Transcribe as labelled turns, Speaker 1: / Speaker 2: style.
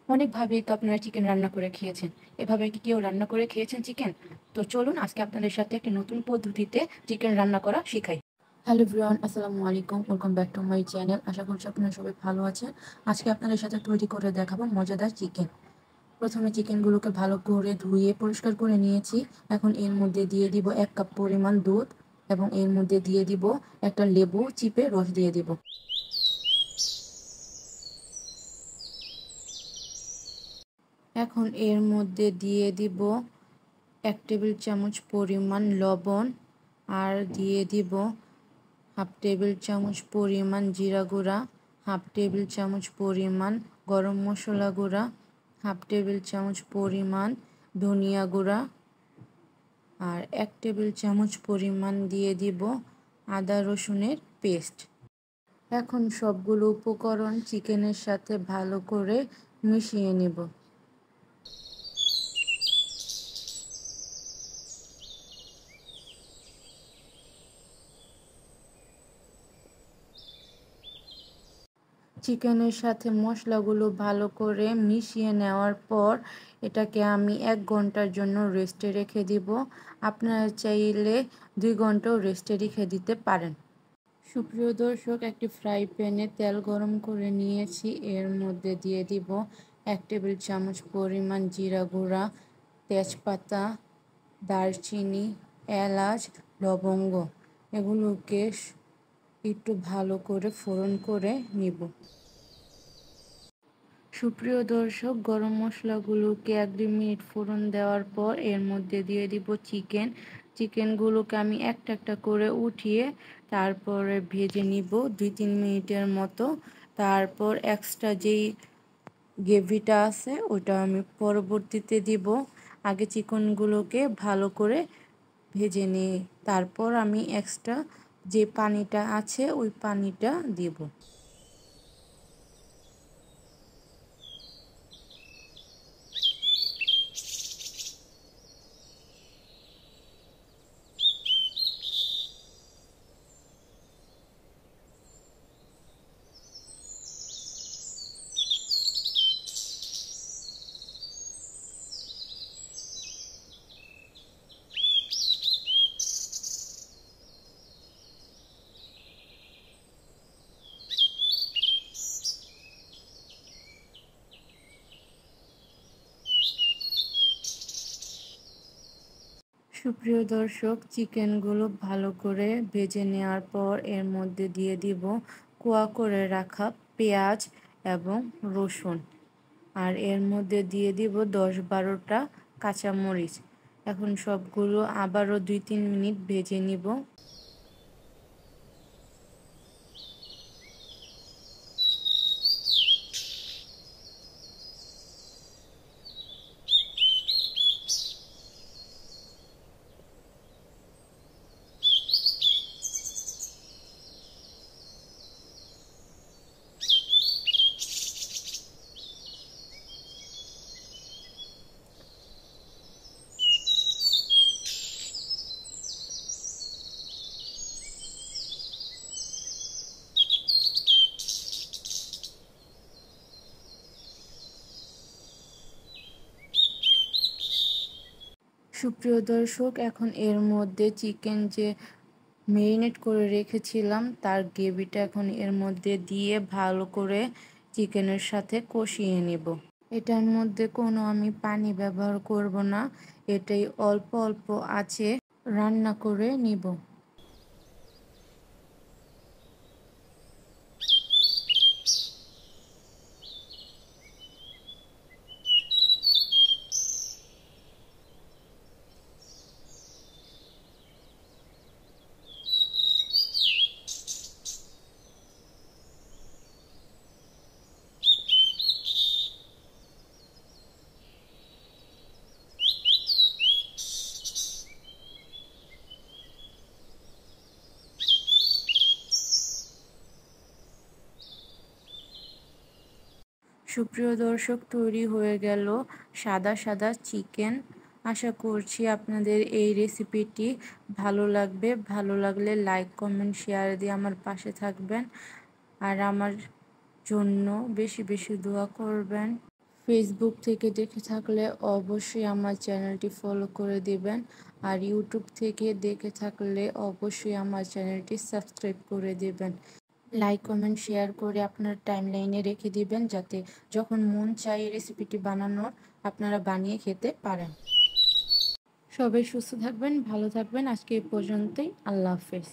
Speaker 1: অনেকভাবেই তো আপনারা চিকেন রান্না করে খেয়েছেন। এভাবে কি কেউ রান্না করে খেয়েছেন চিকেন? তো চলুন আজকে আপনাদের সাথে একটি নতুন পদ্ধতিতে চিকেন রান্না করা শিখাই। হ্যালো এভরিওয়ান, আসসালামু আলাইকুম। Welcome back to my channel. আশা করছি আপনারা সবাই ভালো আছেন। আজকে আপনাদের সাথে তৈরি করে দেখাবো মজাদার চিকেন। প্রথমে চিকেনগুলোকে ভালো করে ধুয়ে পরিষ্কার করে নিয়েছি। এখন এর মধ্যে দিয়ে দিব 1 কাপ পরিমাণ দুধ এবং এর মধ্যে দিয়ে দিব একটা লেবু চিপে রস দিয়ে দিব। এখন এর মধ্যে দিয়ে দিব 1 টেবিল চামচ পরিমাণ লবণ আর দিয়ে দিব হাফ টেবিল চামচ পরিমাণ জিরা গুঁড়া, হাফ টেবিল চামচ পরিমাণ গরম মশলা গুঁড়া, হাফ টেবিল চামচ পরিমাণ ধনিয়া গুঁড়া আর 1 টেবিল চামচ পরিমাণ দিয়ে দিব আদা রসুনের পেস্ট। এখন সবগুলো উপকরণ চিকেনের সাথে ভালো করে মিশিয়ে নেব। চিকেনের সাথে মশলাগুলো ভালো করে মিশিয়ে নেওয়ার পর এটাকে আমি 1 ঘন্টার জন্য রেস্টে রেখে দিব। আপনারা চাইলে 2 ঘন্টাও রেস্টে রেখে দিতে পারেন। সুপ্রিয় দর্শক, একটি ফ্রাই প্যানে তেল গরম করে নিয়েছি। এর মধ্যে দিয়ে দিব 1 টেবিল চামচ পরিমাণ জিরা গুঁড়া, তেজপাতা, দারচিনি, এলাচ, লবঙ্গ এগুলোকে একটু ভালো করে ফোড়ন করে নিব। সুপ্রিয় দর্শক, গরম মশলাগুলোকে 1-2 মিনিট ফোড়ন দেওয়ার পর এর মধ্যে দিয়ে দিব চিকেনগুলোকে আমি একটা একটা করে উঠিয়ে তারপরে ভেজে নিব 2-3 মিনিটের মতো। তারপর এক্সট্রা যেই গ্রেভিটা আছে ওটা আমি পরবর্তীতে দিব। আগে চিকেনগুলোকে ভালো করে ভেজে নিয়ে তারপর আমি এক্সট্রা যে পানিটা আছে ওই পানিটা দিব। সুপ্রিয় দর্শক, চিকেনগুলো ভালো করে ভেজে নেওয়ার পর এর মধ্যে দিয়ে দিব কোয়া করে রাখা পেঁয়াজ এবং রসুন আর এর মধ্যে দিয়ে দিব 10-12টা কাঁচামরিচ। এখন সবগুলো আবারও 2-3 মিনিট ভেজে নিব। সুপ্রিয় দর্শক, এখন এর মধ্যে চিকেন যে মেরিনেট করে রেখেছিলাম তার গ্রেভিটা এখন এর মধ্যে দিয়ে ভালো করে চিকেনের সাথে কষিয়ে নেব। এটার মধ্যে কোনো আমি পানি ব্যবহার করব না, এটাই অল্প অল্প আঁচে রান্না করে নিব। সুপ্রিয় দর্শক, তৈরি হয়ে গেল সাদা সাদা চিকেন। আশা করছি আপনাদের এই রেসিপিটি ভালো লাগবে। ভালো লাগলে লাইক কমেন্ট শেয়ার দিয়ে আমার পাশে থাকবেন আর আমার জন্য বেশি বেশি দোয়া করবেন। ফেসবুক থেকে দেখে থাকলে অবশ্যই আমার চ্যানেলটি ফলো করে দিবেন, আর ইউটিউব থেকে দেখে থাকলে অবশ্যই আমার চ্যানেলটি সাবস্ক্রাইব করে দিবেন। লাইক কমেন্ট শেয়ার করে আপনার টাইমলাইনে রেখে দিবেন, যাতে যখন মন চায় এই রেসিপিটি বানানোর আপনারা বানিয়ে খেতে পারেন। সবাই সুস্থ থাকবেন, ভালো থাকবেন। আজকে এই পর্যন্তই। আল্লাহ হাফেজ।